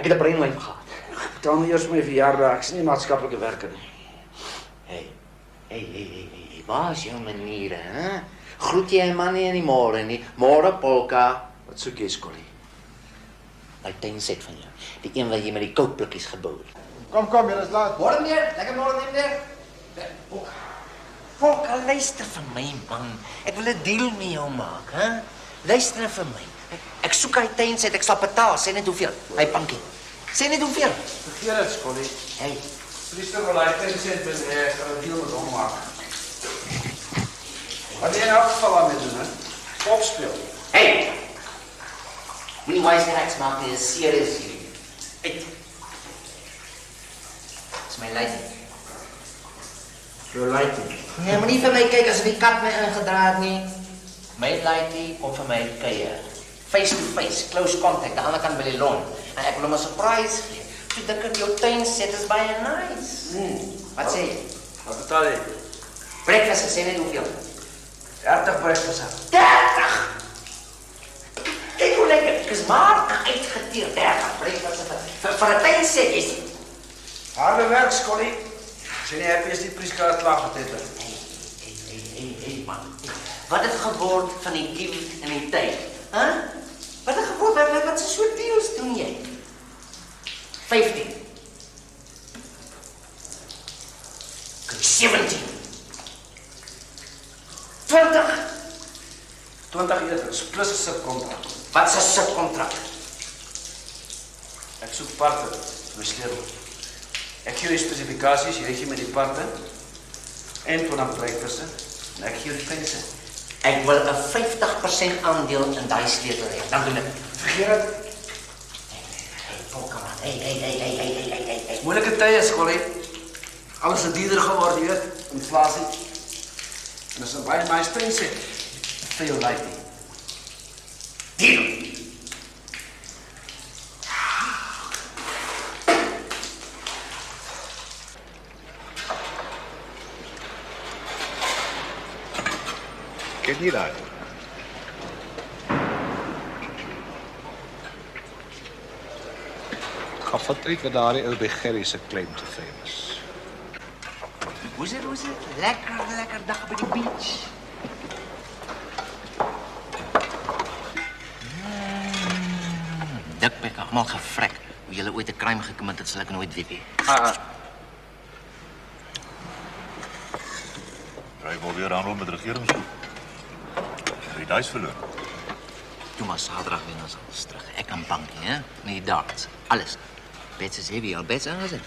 Ek het 'n breinlyf gehad. Betaal my eers my verjaardag, ek is nie 'n maatskaplike werker nie. Hey, waar is jou maniere, hè? Groet jy 'n man nie in die môre nie. Môre polka. Wat soek jy, Skollie? Daai tuinset van jou. Die een wat jy met die kouplikkies gebou het. Kom, jy is laat. Môre meneer, lekker môre meneer. Polka, luister vir my man. Ek wil 'n deal met jou maak, hè? Luister vir my. Ek soek hy tuinset, ek sal betaal. Sê net hoeveel. Hy pankie. Sê net hoeveel. Vergeet dit, Skollie. Hey. Priester wil hy 10 sent en ek gaan 'n deal met hom maak. Wat jy in elk geval aan mee doen, hè? Pop speel. Hey! Moenie wisecracks maak nie, is serieus hier. Uit. Dis my lighting. Jou lighting. Nee, moenie vir my kyk as die kat my ingedra het nie. My lighting kom vir my kuier. Face to face, close contact, aan die ander kant by die lawn. En ek wil hom 'n surprise gee. Ek dink dat jou tuinset is baie nice. Wat sê jy? Wat betaal jy? Breakfast, sê net hoeveel. 30 breakfast. 30! Kyk hoe lekker, ek is maar uitgeteer. 30 breakfast vir 'n tuinset is dit. Harde werk, Skollie. As jy nie happy is, die Priska het klaar geteter. Hey, man. Wat het geword van die give en die tyd? Huh? Wat het geword? Wat so deals doen jy? 15. 17. 20. 20 eerder, plus 'n subkontrak. Wat is 'n subkontrak? Ek soek parte vir my sleutel. Ek gee jou die spesifikasies, jy gee my die parte en 20 breakfast en ek gee jou die pryse. Ek wil 'n 50% aandeel in daai sleutel hê. Dan doen ek. Vergeet dit. Hey, polka man. Hey. Moeilike tye, Skollie. Alles het duurder geword, jy weet, inflasie. En dis 'n baie nice pryse vir jou lighting. Deal. Ken jy daai? Gaan vat uit wat daardie ou by Gerry se claim te famous. Hoe is dit? Lekker dag by die beach. Dikbek, almal gevrek. Hoe julle ooit 'n crime gekommit het, sal ek nooit weet nie. Hy wil weer aanrol met regeringsgoed. Hy het huis verloor. Toe maar Saterdag weer ons alles terug. Ek kan bankie, hè? Met die darts. Alles. Bets is heavy, al bets aangezet.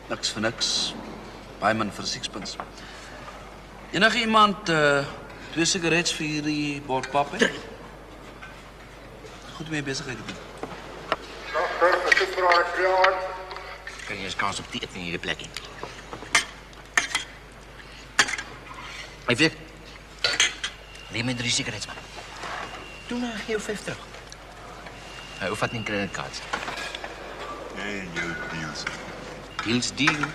Niks vir niks. Baie min vir 6 punts. Enige iemand 2 sigarets vir hierdie bord pap, hè? Goed mee besigheid te doen. Kan jy eens kans op die eten in hierdie plek in? Hy weet. Neem my 3 sigarets, man. Doe nou, gee jou 5 terug. Hy hoef wat nie creditcards. En jou deals. Deals deal.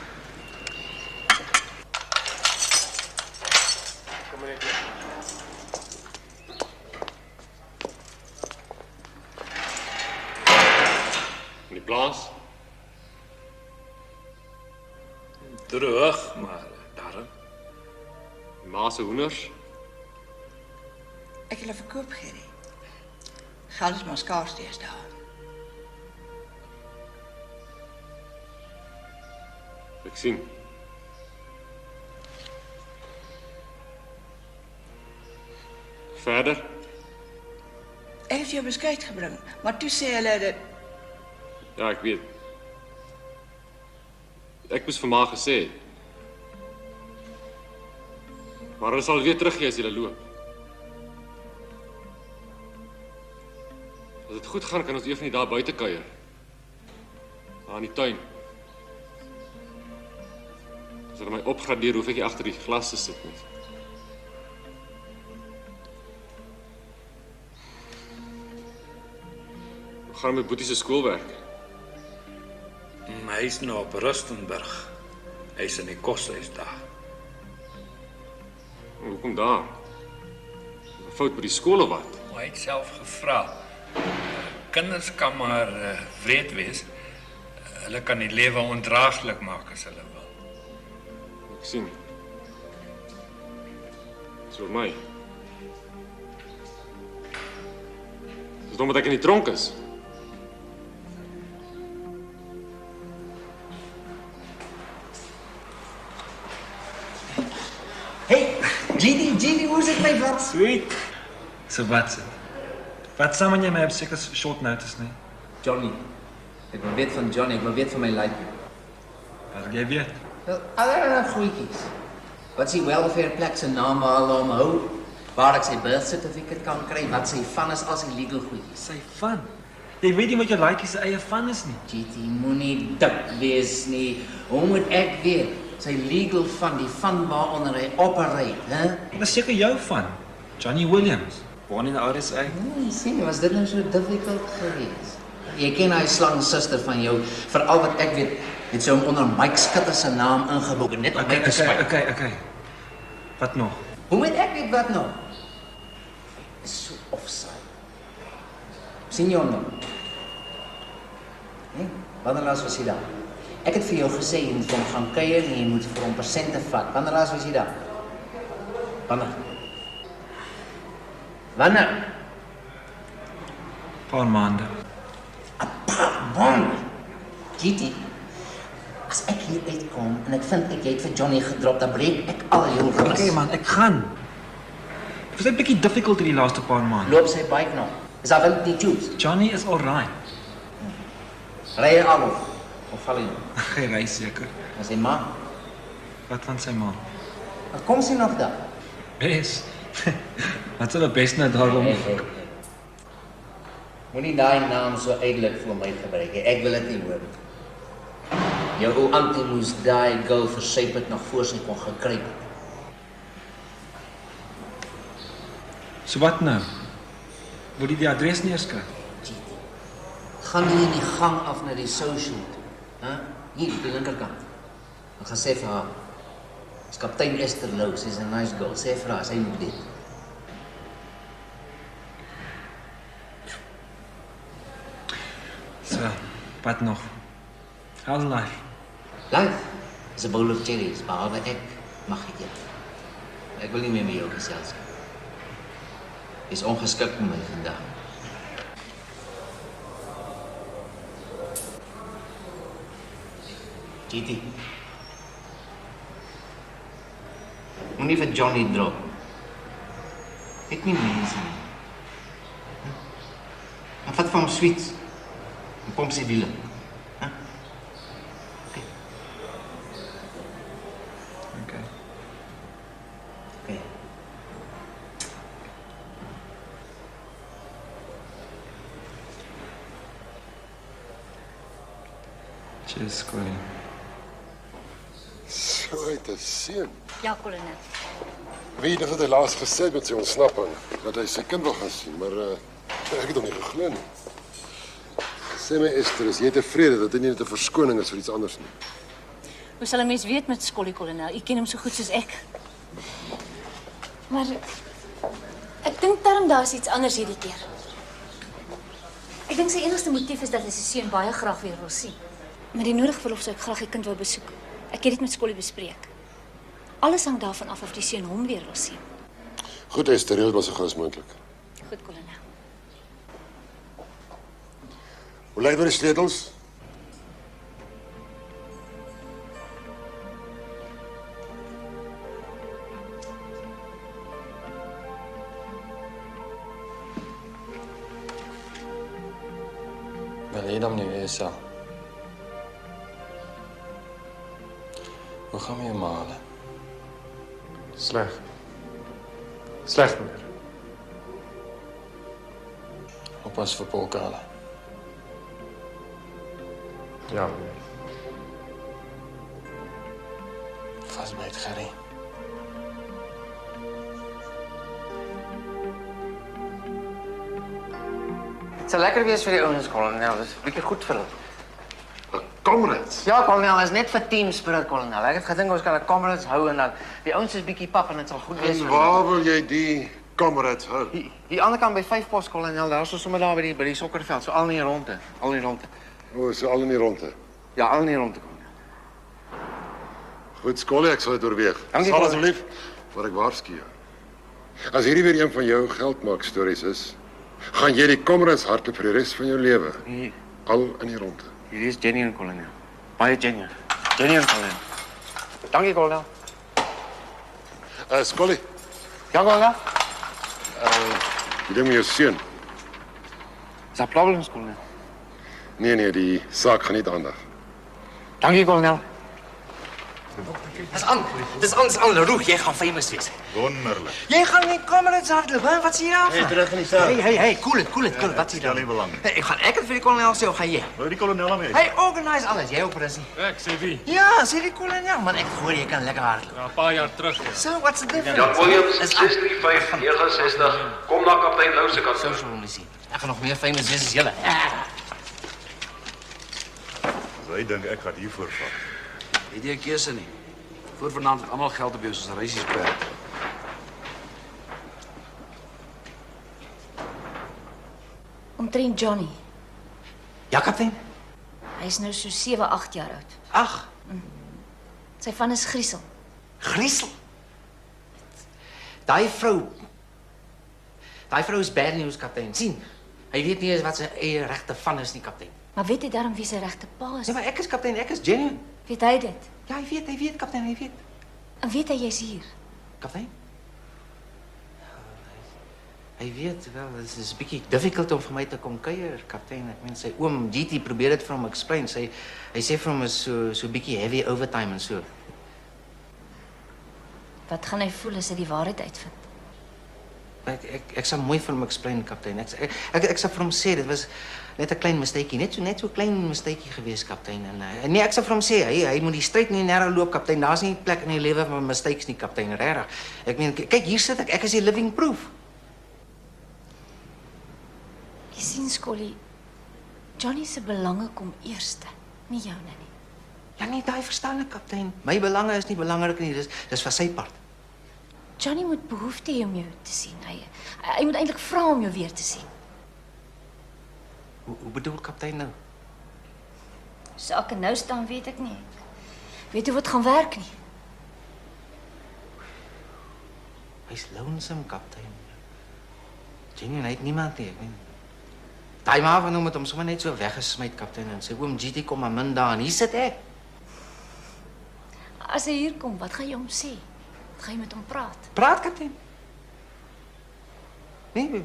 Die plaas. Droog, maar darm. Die ma se hoenders. Ek wil verkoop, Gerry. Geld is maar skaars deesdae. Ek sien. Verder? Ek het jou beskuit gebring, maar toe sê hulle dit Ja, ek weet. Ek moes vir ma gesê het. Maar hulle sal weer teruggee as jy loop. As dit goed gaan, kan ons een van die daar buite kuier. Daar in die tuin. As hulle my opgradeer, hoef ek nie agter die glas te sit nie. Hoe gaan met Boetie se skoolwerk? Hy is nou op Rustenburg. Hy is in die koshuis daar. Hoekom daar? 'n Fout by die skool of wat? Hy het self gevra. Kinders kan maar wreed wees. Hulle kan die lewe ondraaglik maak as hulle wil. Ek sien. Dis vir my. Dis omdat ek in die tronk is. Hey, GD, hoe is dit my blad? Sweet. So wat's dit? Wat samen jy my op seker short notice nie? Johnny. Ek wil weet van Johnny, ek wil weet van my lyk. Wat wil jy weet? Wel, allerlei goedjies. Wat sy welfare plek se naam waar hulle hom hou, waar ek sy birth certificate kan kry, wat sy van is as 'n legal goedjies. Sy van. Jy weet nie wat jou laaitjie se eie van is nie. GT moenie dik wees nie. Hoe moet ek weet? Sy legal van die van waaronder hy operate, hè? Dis seker jou van. Johnny Williams. Born in the RSA. Sien, was dit nou so difficult geweest? Jy ken hy slang suster van jou, veral wat ek weet, het sy hom onder Mike Skutter se naam ingeboek net om my te spyt. Okay. Wat nog? Hoe moet ek weet wat nog? Is so offside. Sien jy hom nog? Nee, wanneer laas was hy daar? Ek het vir jou gesê jy moet hom gaan kuier en jy moet vir hom persente vat. Wanneer laas was hy daar? Wanneer? Paar maande. Man, GT, as ek hier uitkom en ek vind ek het vir Johnny gedrop, dan breek ek al jou rus. Okay man, ek gaan. Dit was 'n bietjie difficult die laaste paar maande. Loop sy bike nog. Is daar wel die tubes? Johnny is alright. Ry hy al of val hy? Hy ry seker. En sy ma? Wat van sy ma? Wat kom sy nog daar? Bes. Wat sal die bes nou daarom? Moenie daai naam so uitelik vir my gebruik nie. Ek wil dit nie hoor. Jou ou auntie moes daai girl versyp het nog voor sy kon gekruip het. So wat nou? Wil jy die adres neerskryf? Gaan jy in die gang af na die social toe? Hè? Hier, op die linkerkant. Ek gaan sê vir haar. Dis kaptein Esther Lou, sy's 'n nice girl. Sê vir haar, sy moet dit. So, wat nog? How's life? Life is a bowl of cherries, behalwe ek mag dit eet. Ek wil nie meer met jou gesels nie. Is ongeskik vir my vandag. GT. Moenie vir Johnny drop. Ek nie mense nie. En vat van hom sweets. En pomp sy wiele. Okay. Cheers, Colin. So uit 'n seun. Ja, kolonel. Weet jy wat hy laas gesê het met sy ontsnapping? Dat hy sy kind wil gaan sien, maar ek het hom nie geglo nie. Sê my Esther, is jy tevrede dat dit nie net 'n verskoning is vir iets anders nie? Hoe sal 'n mens weet met Skollie, kolonel? U ken hom so goed soos ek. Maar ek dink darm daar's iets anders hierdie keer. Ek dink sy enigste motief is dat hy sy seun baie graag weer wil sien. Met die nodige verlof sou ek graag die kind wou besoek. Ek het dit met Skollie bespreek. Alles hang daarvan af of die seun hom weer wil sien. Goed, Esther, reël maar so gou as moontlik. Goed, kolonel. Hoe lyk met die sleutels? Wil jy dan nie wees, ja? Hoe gaan jy male? Sleg. Sleg, meneer. Oppas vir Polkale. Ja, meneer. Vasbyt, Gerry. Het sal lekker wees vir die ouens, kolonel. Dis 'n bietjie goed vir hulle. Comrades? Ja, kolonel, is net vir team spirit, kolonel. Ek het gedink ons kan 'n comrades hou en dan die ouens is bietjie pap en dit sal goed wees En vir waar wil jy die Comrades hou. Die ander kant by 5 pos kolonel, daar is ons sommer daar by die sokkerveld, so al in die ronde. O, so al in die ronde. Ja, al in die ronde kom. Goed, Skollie, ek sal dit oorweeg. Dankie, Sal Paul. asseblief, voor ek waarsku jou. As hierdie weer een van jou geldmaak stories is, gaan jy die Comrades hardloop vir die res van jou lewe. Nee, Al in die ronde. hierdie is genuine kolonel. Baie genuine. Genuine kolonel. Dankie kolonel. Skollie, Ja kolonel. die ding met jou seun. Is daar problems kolonel? Nee, die saak gaan niet aandag. Dankie kolonel. Dis aan, Leroux, jy gaan famous wees. Wonderlik. Jy gaan nie Comrades hardloop, hè? Wat sê jy af? Hey, terug in die saak. Hey, cool it. Wat sê jy Stel nie dan? belang. Hey, ek het vir die kolonel sê, of gaan jy? Wou die kolonel aan my? Hy organise alles, jy ook prins. Ek sê wie? Ja, sê die kolonel, man, ek hoor jy kan lekker hardloop. Ja, 'n paar jaar terug. Ja. So, what's the difference? Jan Williams, Is aan. 63569. Kom na kaptein Lou se kant. Social missie. Ek gaan nog meer famous wees as julle. Hy dink ek gaan hiervoor vat. Het jy 'n keuse nie? Voor vanaand het almal geld op jou soos reisies per. Omtrent Johnny. Ja, kaptein. Hy is nou so 7, 8 jaar oud. Ag, Sy van is Griesel. Griesel. Daai vrou is bad news, kaptein. sien. Hy weet nie eens wat sy eie regte van is nie, kaptein. Maar weet hy daarom wie sy regte pa is? Ja, maar ek is kaptein, ek is genuine. Weet hy dit? Ja, hy weet, kaptein, hy weet. En weet hy jy's hier? Kaptein? Hy weet wel, dit is 'n bietjie difficult om vir my te kom kuier, kaptein. Ek meen sy oom GT probeer dit vir hom explain. Hy sê vir hom is so bietjie heavy overtime en so. Wat gaan hy voel as hy die waarheid uitvind? Ek sal mooi vir hom explain, kaptein. Ek sal vir hom sê dit was net 'n klein mistakie, net so klein mistakie gewees, kaptein. En nee, ek sal vir hom sê hy moet die stryd nie narrow loop, kaptein. Daar's nie plek in die lewe vir mistakes nie, kaptein, regtig. Ek meen kyk hier sit ek is die living proof. Jy sien, Skollie, Johnny se belange kom eerste, nie joune nie. Ja nee, daai verstaan ek, kaptein. My belange is nie belangrik nie, dis vir sy part. Johnny moet behoefte hê om jou te sien. Hy moet eintlik vra om jou weer te sien. Hoe bedoel kaptein nou? Sake nou staan weet ek nie. Weet hoe wat gaan werk nie. Hy's lonesome, kaptein. Jenny, hy het niemand nie, ek meen. Daai ma van hom het hom sommer net so weggesmy, kaptein, en sy oom GT kom maar min daar en hier sit ek. As hy hier kom, wat gaan jy hom sê? Wat gaan jy met hom praat? Praat, kaptein. Nee,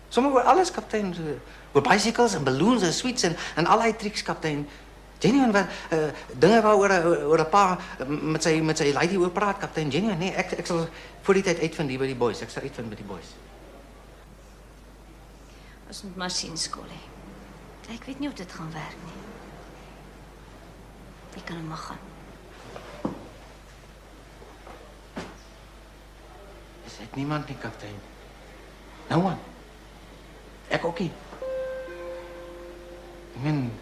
sommer oor alles, kaptein. Oor bicycles en balloons en sweets en al die tricks, kaptein. Genuine wat dinge waaroor 'n pa met sy lady oor praat, kaptein. Genuine, nee, ek sal voor die tyd uitvind hier by die boys. Ek sal uitvind by die boys. Ons moet maar sien, Skollie. Ek weet nie of dit gaan werk nie. Jy kan hom maar gaan. Is dit niemand nie, kaptein? No one. Ek ook nie. Ek meen,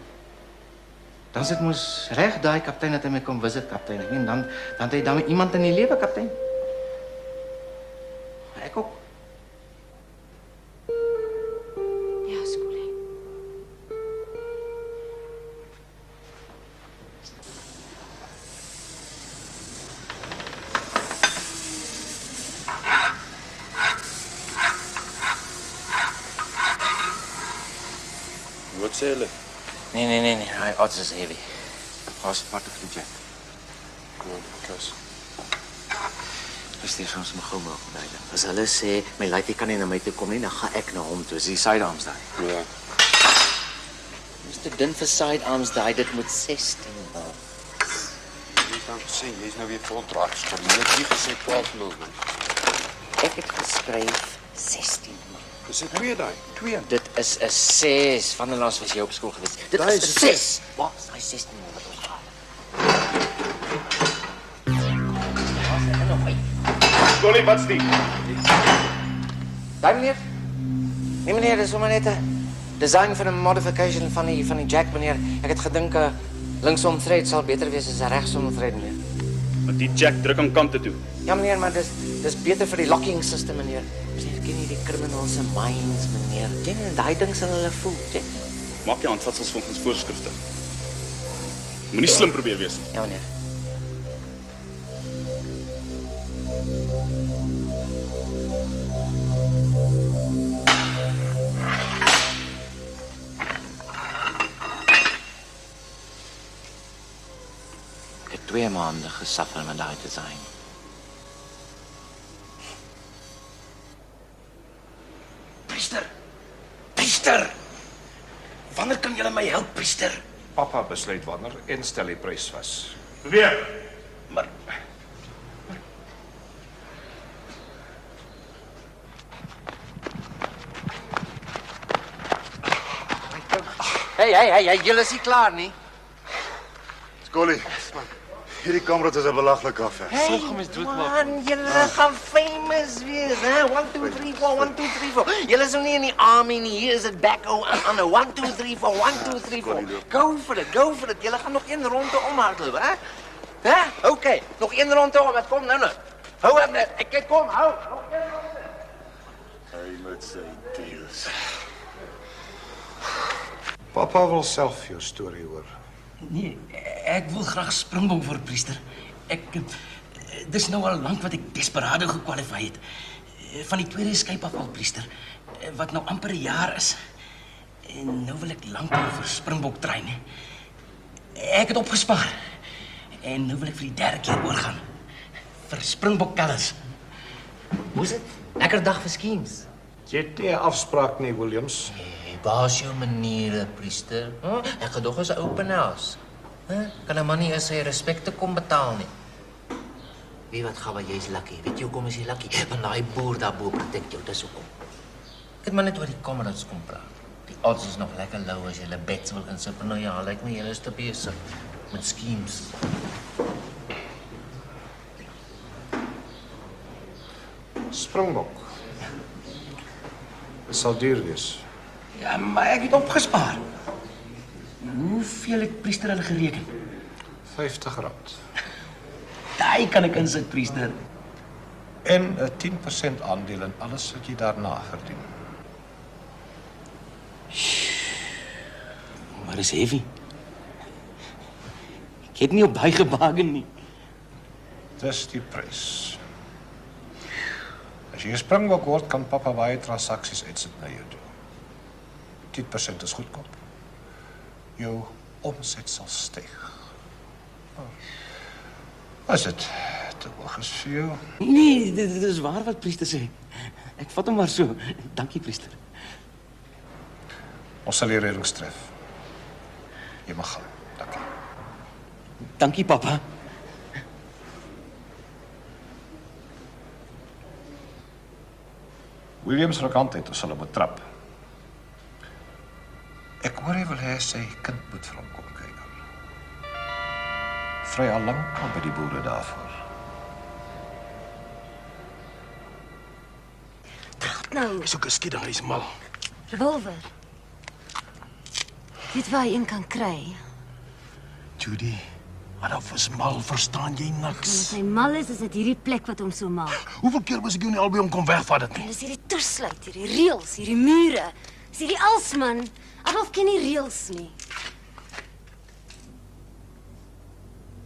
dan sit mos reg daai kaptein dat hy my kom visit, kaptein. Ek meen, dan het hy dan iemand in die lewe, kaptein. Ek ook. Ja, Skollie. Wat sê hulle? Nee. Hy odds is heavy. Ons part of the jet. Kus. Dis nie soms my gou maak daai. As hulle sê my lady kan nie na my toe kom nie, dan gaan ek na hom toe. Dis die sidearms daai. Ja. Dis te dun vir sidearms daai. Dit moet 16 wees. Jy kan sê jy's nou weer vol traks. Jy het nie gesê 12 mil nie. Ek het geskryf 16. Dis dit twee daai. 2. Dit is 'n 6. Wanneer laas was jy op skool gewees? Dit Daai is 'n is 6. Wat? Daai 16 wat ons gehad. Skollie, wat's die? Daai meneer? Nee meneer, dis sommer net 'n design van 'n modification van die jack meneer. Ek het gedink 'n linksom thread sal beter wees as 'n regsom thread meneer. Maar die jack druk aan kante toe. Ja meneer, maar dis Dis beter vir die locking system, meneer. Jy ken nie die criminals se minds, meneer. Ken daai ding sal hulle voel, jy. Maak jy aanvatsels volgens voorskrifte. Moenie slim probeer wees. Ja, meneer. Ek het 2 maande gesuffer met daai design. Priester! Wanneer kan julle my help, priester? Papa besluit wanneer en stel die prys vas. Beweeg. Maar Hey, julle is nie klaar nie. Scully, hierdie kamerad is 'n belaglike affair. Hey, man, julle gaan famous wees, hè? 1, 2, 3, 4, 1, 2, 3, 4. Julle is nog nie in die army nie. Hier is dit back aan 'n 1, 2, 3, 4, 1, 2, 3, 4. Go for it. Julle gaan nog 1 ronde omhardloop, hè? Hè? Okay, nog 1 ronde om. Kom nou. Hou aan net. Ek kom, hou. Nog 1 ronde. Hy moet sy deals. Papa wil self jou storie hoor. nee, ek wil graag Springbok word, priester. Dis nou al lank wat ek Desperado gekwalifiseer het. Van die tweede skyp af al, priester, wat nou amper 'n jaar is. En nou wil ek lankal vir Springbok train. Ek het opgespaar. En nou wil ek vir die 3de keer oorgaan. Vir Springbok Colours. Hoe's dit? Lekker dag vir schemes. Jy het nie 'n afspraak nie, Williams. Baas jou maniere, priester. Ek gedog is 'n open house. Kan 'n man nie sy respekte kom betaal nie. Wie wat gaan jy's lucky. Weet jy hoekom is jy lucky? Want daai boer daarbo protect jou, dis hoekom. Ek het maar net oor die kamerads kom praat. Die odds is nog lekker low as jy hulle bets wil insip. Nou ja, lyk my julle is te besig met schemes. Springbok. Dit sal duur wees. Ja, maar ek het opgespaar. Hoeveel het priester hulle gereken? R50. Daai kan ek insit, priester. En 'n 10% aandeel in alles wat jy daarna verdien. Maar dis heavy. Ek het nie op daai gewagen nie. Dis die prys. As jy 'n Springbok word, kan papa baie transaksies uitsit na jou toe. 10% is goedkoop. Jou omset sal styg. Is dit te hoog is vir jou? Nee, dit is waar wat priester sê. Ek vat hom maar so. Dankie, priester. Ons sal die reëlings tref. Jy mag gaan. Dankie. Dankie, papa. Williams rakant het ons hulle betrap. Ek hoor hy wil hê sy kind moet vir hom kom kyk. Vry al lank al by die boere daarvoor. Nou, Dis ook 'n skieding, hy's mal. revolver. Weet waar jy een kan kry. Judy, Adolf is mal, verstaan jy En niks? as hy mal is dit hierdie plek wat hom so maak. Hoeveel keer was ek jou nie albei om kom wegvat dit En nie? dis hierdie toesluit, hierdie reëls, hierdie mure. Dis hierdie als man. Adolf ken nie reëls nie.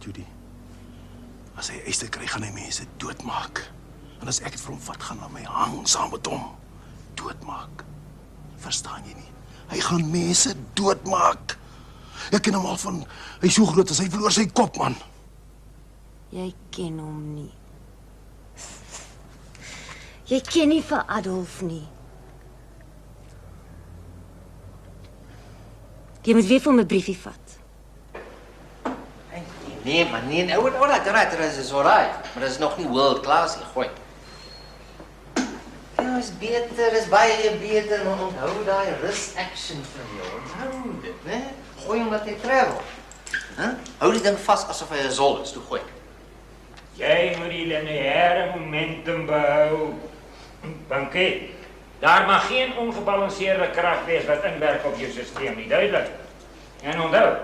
Judy, as hy eis te kry, gaan hy mense doodmaak. En as ek dit vir hom vat, gaan hy my hang saam met hom. Doodmaak. Verstaan jy nie? Hy gaan mense doodmaak. Ek ken hom al van, hy is so groot as hy verloor sy kop, man. Jy ken hom nie. Jy ken nie vir Adolf nie. Jy moet weer vir hom 'n briefie vat. Nee, man, nee. Alright, is alright. Maar dit is nog nie world class nie, gooi. Ja, is beter, is baie beter, maar onthou daai wrist action van jou. Onthou dit, né? Gooi hom dat hy travel. Hou die ding vas asof hy 'n zol is, toe gooi. Jy moet die lineêre momentum behou. Bankie, daar mag geen ongebalanseerde krag wees wat inwerk op jou stelsel nie, duidelik. En onthou,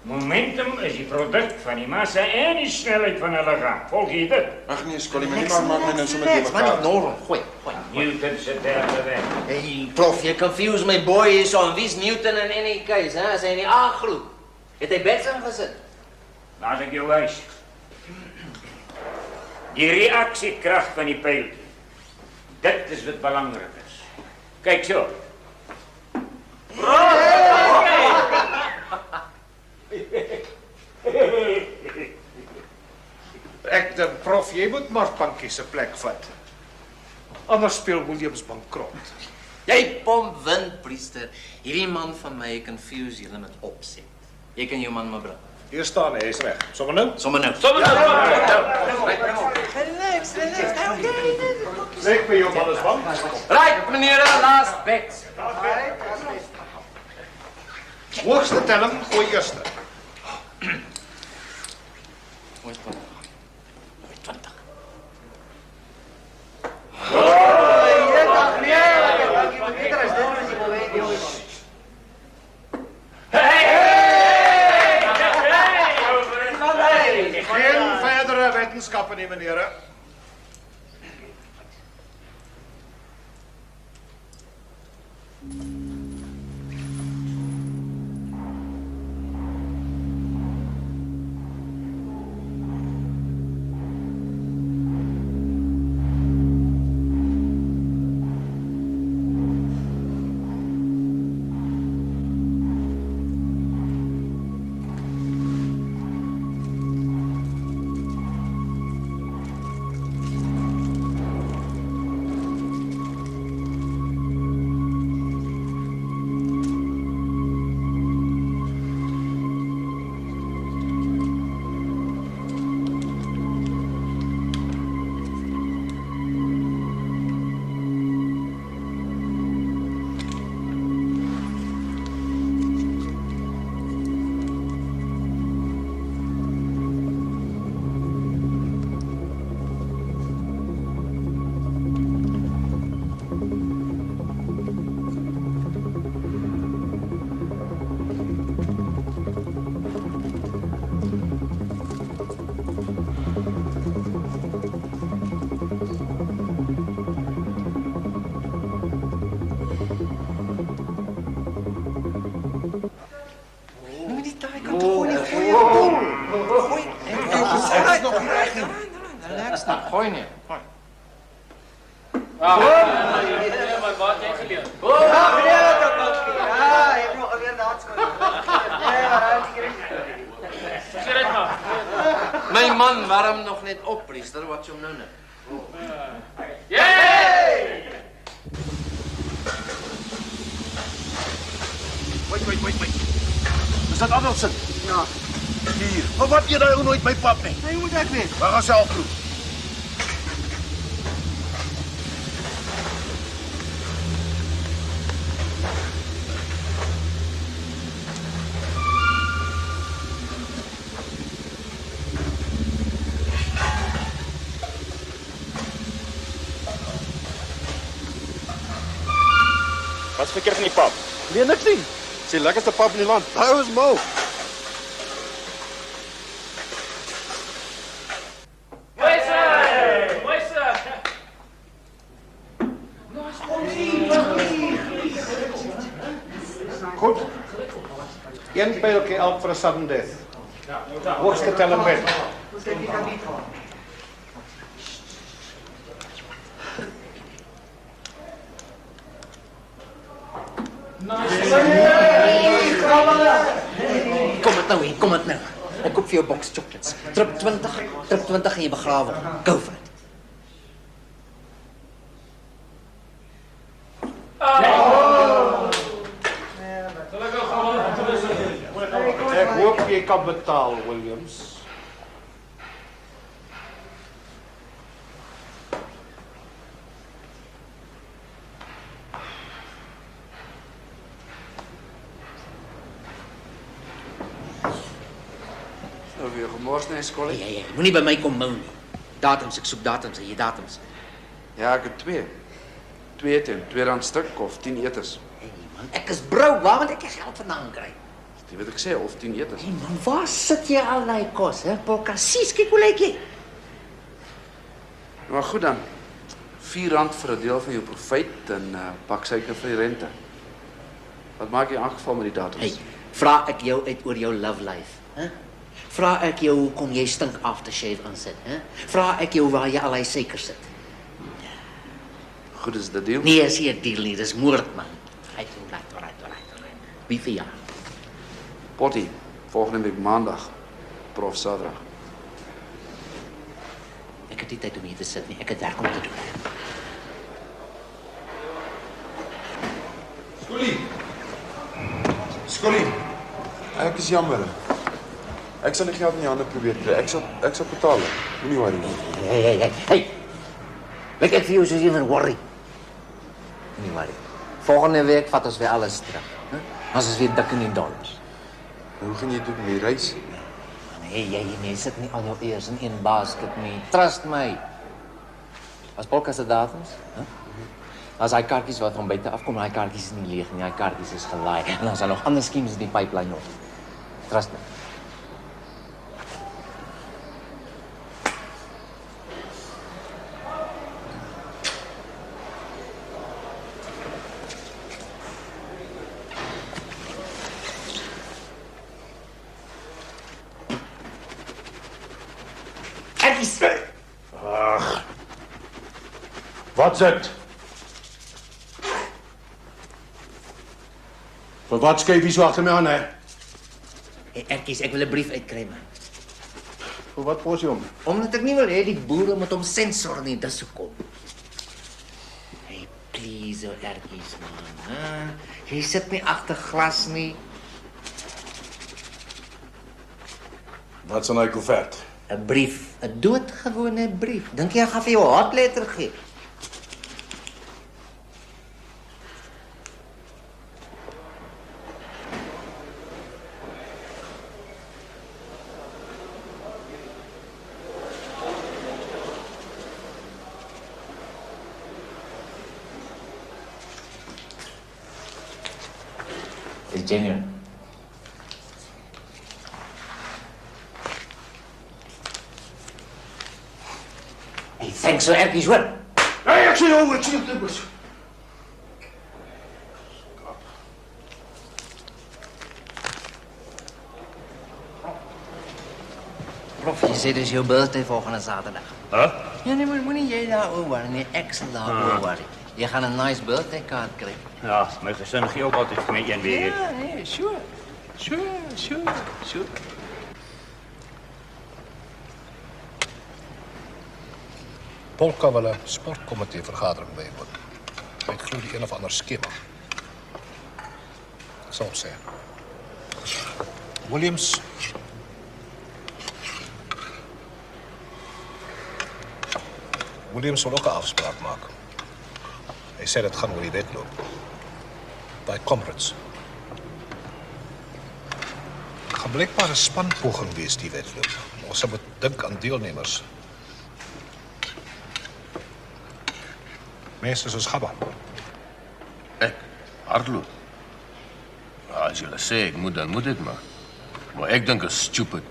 Momentum is die produk van die massa en die snelheid van hulle gaan. Volg jy dit? Ag nee, Scully, maar niemand maak my nou so met Dis maar mekaar. nie norm. Gooi. Newton se derde wet. Hey, prof, jy confuse my boy hier so. Wie's Newton in any case, hè? As hy in die A-groep. Het hy bets ingesit? Laat ek jou wys. Die reaksiekrag van die pyltjie. Dit is wat belangrik is. Kyk so. Ek dink prof, jy moet maar Pankie se plek vat. Anders speel Williams bankrot. Jy pomp wind, priester. Hierdie man van my confuse julle met opset. Jy kan jou man maar bring. Hier staan hy, is reg. Sommige nou? Sommige nou. Relax. Zeg my jou man is bang. Right, meneer, last bet. Hoogste telling, gooi eerste. Hoe is het? 20. Geen verdere wetenskappe nie, meneere. Gooi nie. Maar wat het jy geleer? My man warm nog net op, priester. Wat jy hom nou nou? Yay! Wait. Is dat Adelson? Ja. Hier. Maar wat jy nou nooit my pap nie? Nee, hoe moet ek weet? Waar gaan self groep? Wat is verkeerd in die pap? Nee, niks nie. Dis die lekkerste pap in die land. Daai is Mo. Goed. Een pijltjie elk vir 'n sudden death. Hoogste telling wen. Kom dit nou. Ek koop vir jou box chocolates. Trip 20 en jy begrawe. Go for it. Ek hoop jy kan betaal, Williams. Nou weer gemors nie, Scully. Ja, moenie by my kom mou nie. Datums, ek soek datums, jy datums. Ja, ek het 2. 2 teen R2 stuk of 10 eters. Hey man, ek is broke, waar moet ek geld vandaan kry? Jy weet ek sê of 10 eters. Hey man, waar sit jy al daai kos, hè? Polkassies, kyk hoe lyk jy. Maar goed dan. R4 vir 'n deel van jou profit en pak suiker vir die rente. Wat maak jy in elk geval met die datums? Hey, vra ek jou uit oor jou love life, hè? Vra ek jou hoekom jy stink aftershave aansit, hè? Vra ek jou waar jy al die suiker sit. Goed, is dit deal? Nee, is nie 'n deal nie, dis moord man. Right. Wie vir jou? Potty, volgende week maandag, prof Saterdag. Ek het nie tyd om hier te sit nie, ek het werk om te doen. Skully, ek is jammer. Ek sal die geld in jou hande probeer kry. Ek sal betaal. Moenie worry nie. Hey. Lyk ek vir jou soos jy van worry. Moenie worry. Volgende week vat ons weer alles terug. Ons is weer dik in die dollars. Hoe gaan jy doen met die reis? Nee, jy sit nie al jou eers in een basket nie. Trust my. As Polka se datums, hè? As hy kaartjies wat van buite afkom, hy kaartjies is nie leeg nie, hy kaartjies is gelaai. En dan is daar nog ander skems in die pipeline nog. Trust me. Ag. Wat's dit? Vir wat skuif jy so agter my aan, hè? Hey, ek wil 'n brief uitkry man. Vir wat pos jy hom? Omdat ek nie wil hê die boere moet hom sensor nie, dis hoekom. Hey, please, ou ertjies man, hè? Jy sit nie agter glas nie. Wat's in hy koevert? 'n Brief, 'n doodgewone brief. Dink jy ek gaan vir jou 'n hotletter gee? It's genuine. Hey, thanks so ergies hoor. Hey, ek sien jou, ek sien jou. Prof, jy sê dis jou birthday volgende Saterdag. Huh? Ja, nee, maar moenie jy daaroor worry nie. Ek sal daaroor worry. Jy gaan 'n nice birthday kaart kry. Ja, my gesin gee ook altyd vir my een weer. Ja, nee, sure. Polka wil 'n sportkomitee vergadering bywoon. Hy glo die een of ander skema. So sê. Williams. Williams wil ook 'n afspraak maak. Hy sê dit gaan oor die wedloop. By Comrades. Gaan blijkbaar 'n spanpoging wees die wedloop. Ons moet dink aan deelnemers. Mense soos Gabba. Ek hardloop. Ja, as julle sê ek moet, dan moet ek maar. Maar ek dink is stupid.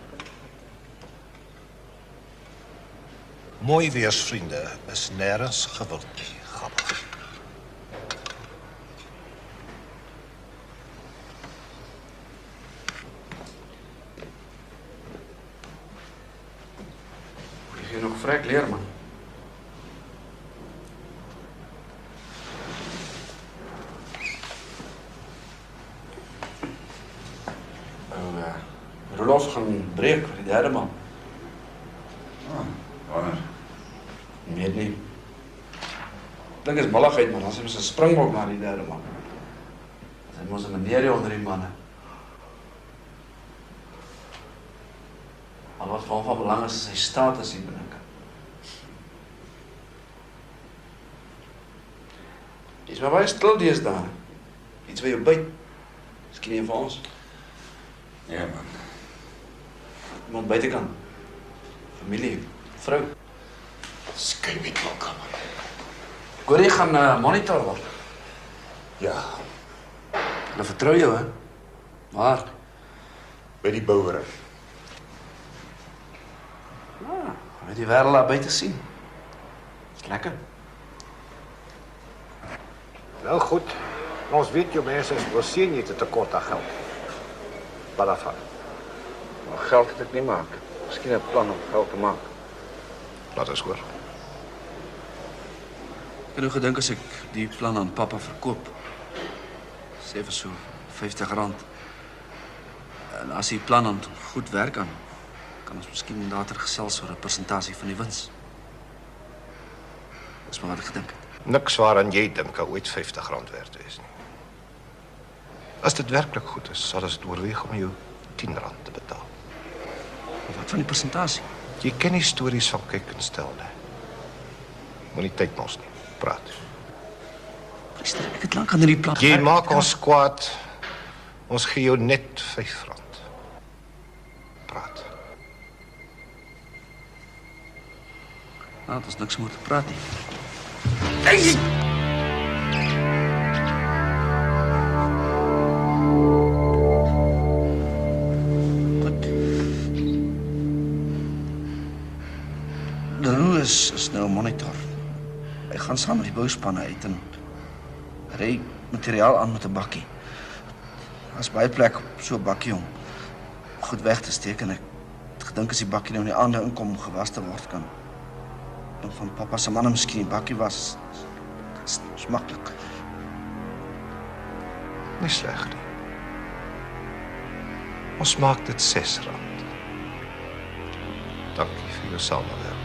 Mooi weersvriende is nêrens gewild nie, Gabba. Jy gee nog vrek leer man. Rolof gaan breek vir die derde man. Wanneer? Ek weet nie. Ek dink is malligheid man, as hy mos 'n springbok na die derde man. Hy mos 'n meneer onder die manne. Maar wat vir hom van belang is sy status hier binne. Dis maar baie stil deesdae. Iets wat jou byt. Miskien een van ons. Ja man. Iemand buitekant. Familie, vrou. Skyn met Polka man. Goeie gaan monitor word. Ja. Hulle vertrou jou hè. Maar By die bouwerk. Met die wêreld daar buite sien. Lekker. Nou goed, ons weet jou mense is voorsien jy te tekort aan geld. Wat daarvan? Maar geld het ek nie maak. Miskien 'n plan om geld te maak. Laat ons hoor. Ek het nou gedink as ek die plan aan pappa verkoop. Sê vir so R50. En as die plan dan goed werk aan, kan ons miskien later gesels oor 'n persentasie van die wins. Dis maar wat ek gedink het. Niks waaraan jy dink kan ooit R50 werd wees nie. As dit werklik goed is, sal ons dit oorweeg om jou R10 te betaal. Maar wat van die persentasie? Jy ken die stories van kyk en stel, né? Moenie tyd mors nie. Praat. Priester, ek het lank aan hierdie plan. Jy maak ons kwaad. Ons gee jou net R5. Praat. Nou, dat is niks meer te praat nie. Leroux is nou 'n monitor. Hy gaan saam met die bouspanne uit en ry materiaal aan met 'n bakkie. Daar's baie plek op so 'n bakkie om goed weg te steek en ek het gedink as die bakkie nou in die aande inkom om gewas te word kan een van pappa se manne miskien die bakkie was. Dis maklik. Nie sleg nie. Ons maak dit R6. Dankie vir jou samewerking.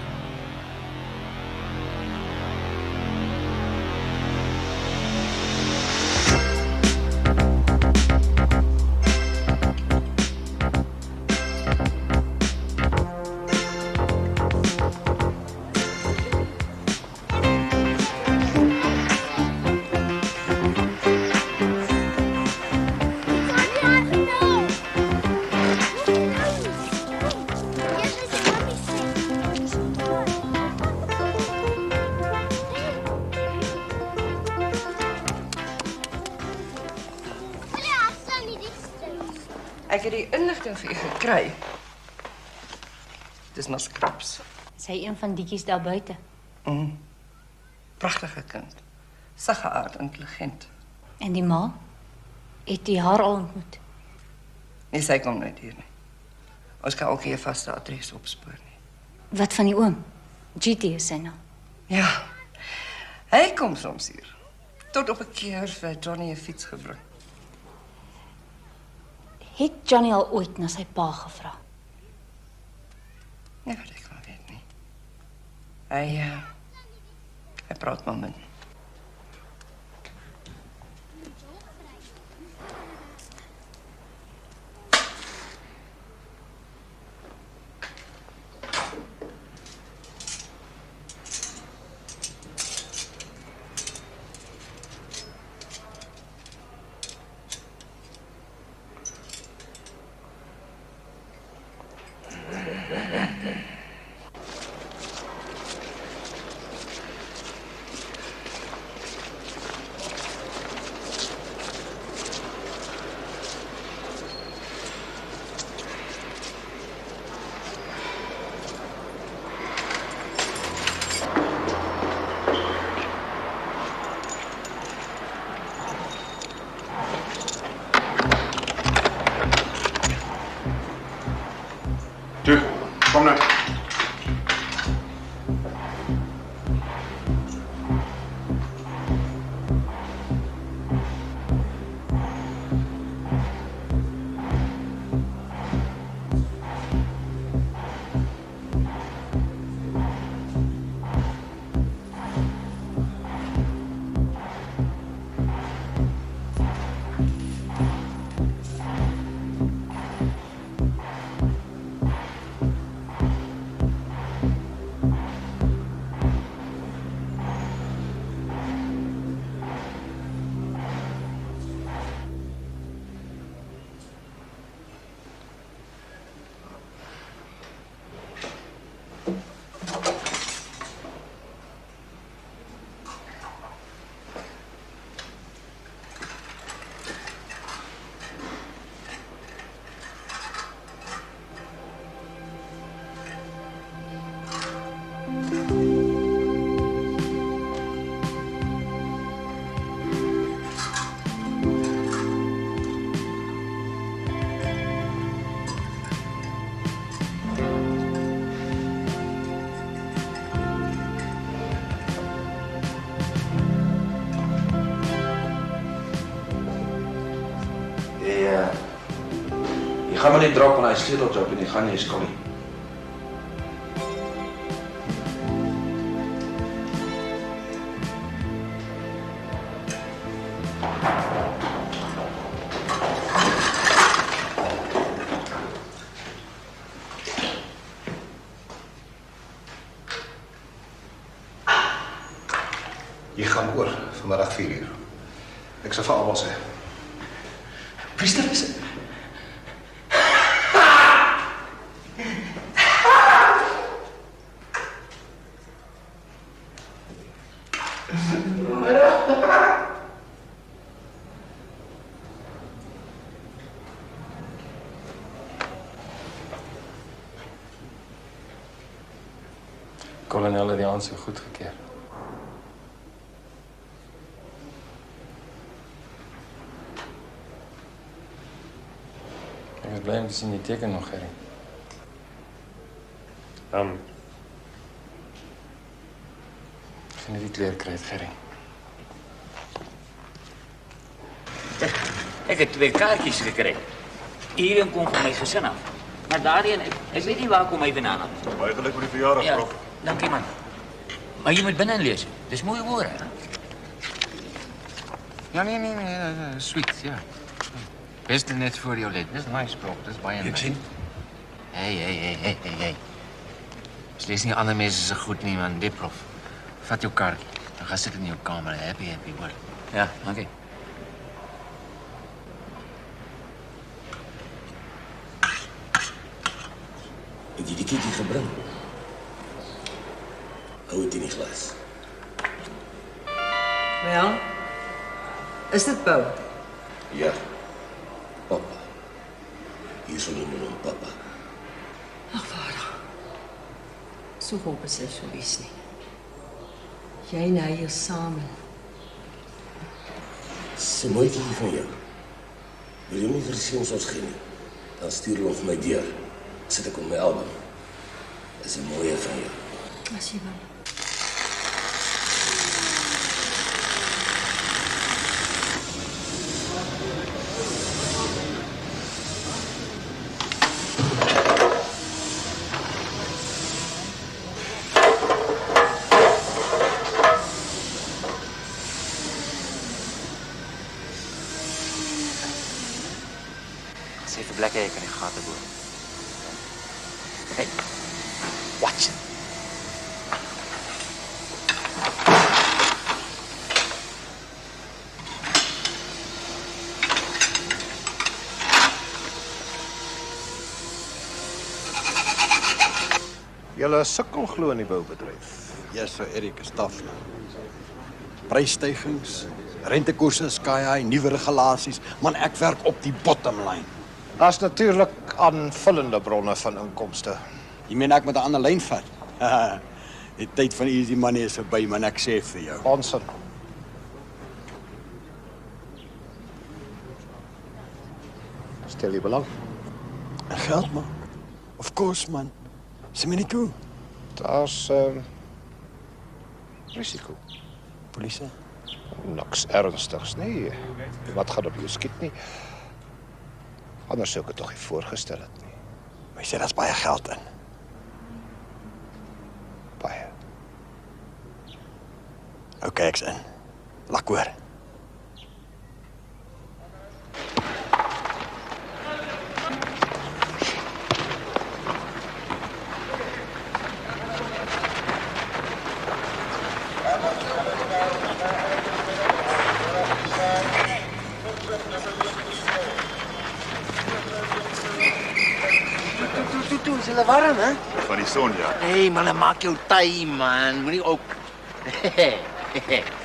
Ek het die inligting vir u gekry. Dis maar skraps. Sy een van dietjies daar buite. Pragtige kind. Saggeaard, intelligent. En die ma? Het jy haar al ontmoet? Nee, sy kom nooit hier nie. Ons kan ook hier vaste adres opspoor nie. Wat van die oom? GT is sy nou. Ja. Hy kom soms hier. Tot op 'n keer vir Johnny 'n fiets gebring. Het Johnny al ooit na sy pa gevra? Nee, wat ek wel weet nie. Hy praat maar min. Jy gaan maar net drop aan hy sleuteljob en jy gaan nie skol nie. Jy gaan oor vanmiddag 4:00. Ek sal vir almal sê. Priester is... Kolonel het die aansoek goedgekeur. Ek is bly om te sien die teken nog, Gerrie. Ek gaan net die kleur kry, Gerrie. Ek het 2 kaartjies gekry. Hierin kom van my gesin af. Maar daarin, ek weet nie waar kom my vandaan af. Baie geluk met die verjaardag, Ja, prof. dankie man. Maar jy moet binne lees. Dis mooi woorde. Ja, nee, sweet, ja. Beste net voor jou lid. Dis nice, prof. Dis baie nice. Ek sien. Hey. Lees nie ander mense se goed nie, man. Dit, prof. Vat jou kaartjie. Dan gaan sit in jou kamer. Happy, hoor. Ja, dankie. Het jy die kitty gebring? Hou het in die glas. Wel, is dit Bou? Ja. Papa. Hier sal noem hom papa. Ag, vader. So hoop is hy so wees nie. Jy en hy is saam. Sy mooi kitty van jou. Wil jy nie vir die seuns ons gee nie? Dan stuur hulle vir my deur. Sit ek op my album. Is 'n mooie van jou. As jy wil. Sê vir Black ek kan die gate boor. Hey, watch it. Julle sukkel glo in die boubedryf. Yes, so Erik is taaf. Prysstygings, rentekoerse sky high, nuwe regulasies, man ek werk op die bottom line. Daar's natuurlik aanvullende bronne van inkomste. Jy meen ek moet 'n ander lyn vat? Die tyd van easy money is verby, man, ek sê vir jou. Onsin. Stel jy belang? Geld, man. Of course, man. Sê my nie toe. Daar's risiko. Polisie? Niks ernstigs nie. Wat gaan op jou skiet nie? Anders sou ek het tog nie voorgestel het nie. Maar jy sê daar's baie geld in. Baie. Okay, ek's in. Lak hoor. Toe, is hulle warm, hè? Van die son, ja. Hey, man, maak jou tyd, man. Moenie ook...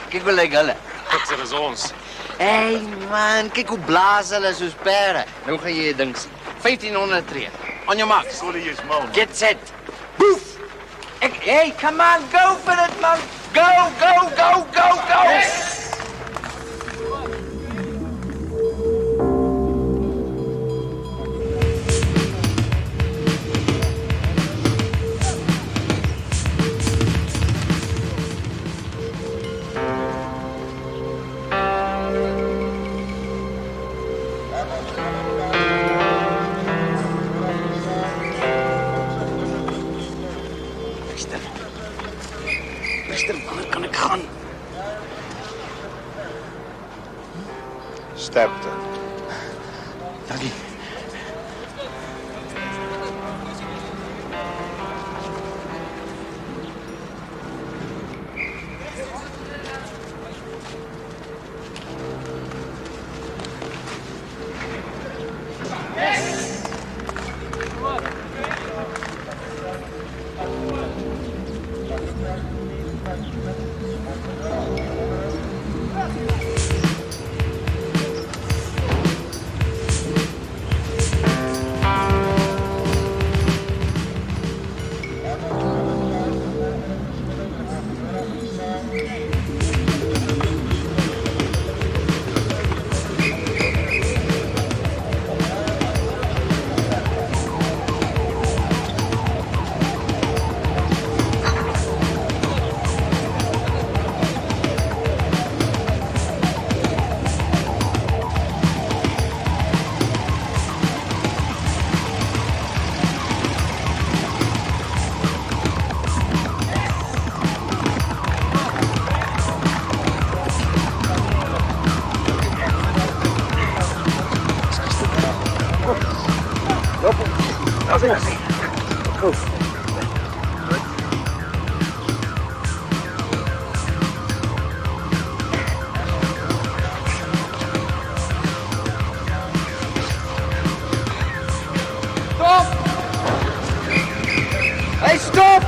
Kyk hoe lyk hulle. Fikser is ons. Hey, man, kyk hoe blaas hulle soos pere. Nou gaan jy 'n ding sien. 1500 tree. On your marks. Sorry, jy's mal. Get set. Boef! Hey, come on, go for it, man. Go, go, go, go, go! Yes! Sterkte. Dankie. Stop! Hey, stop!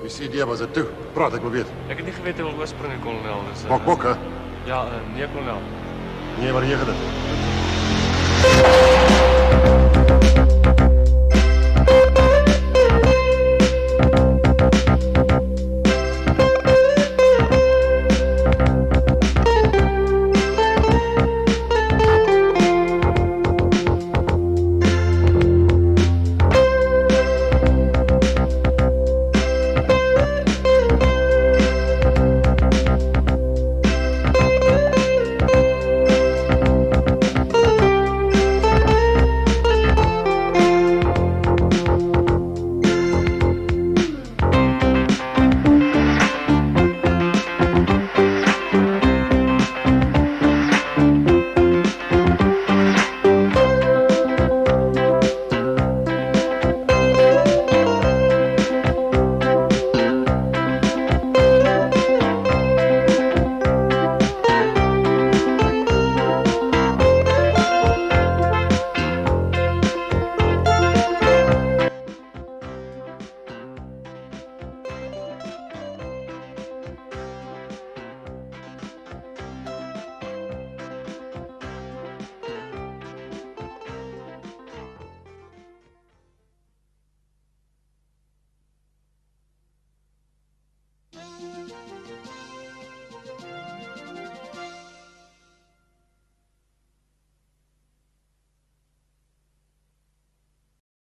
Wie sê die was dit toe? Praat, ek wil weet. Ek het nie geweet hy wil oorspring, kolonel. Bok, hè? Ja, nee, kolonel. Nee, maar jy gedink.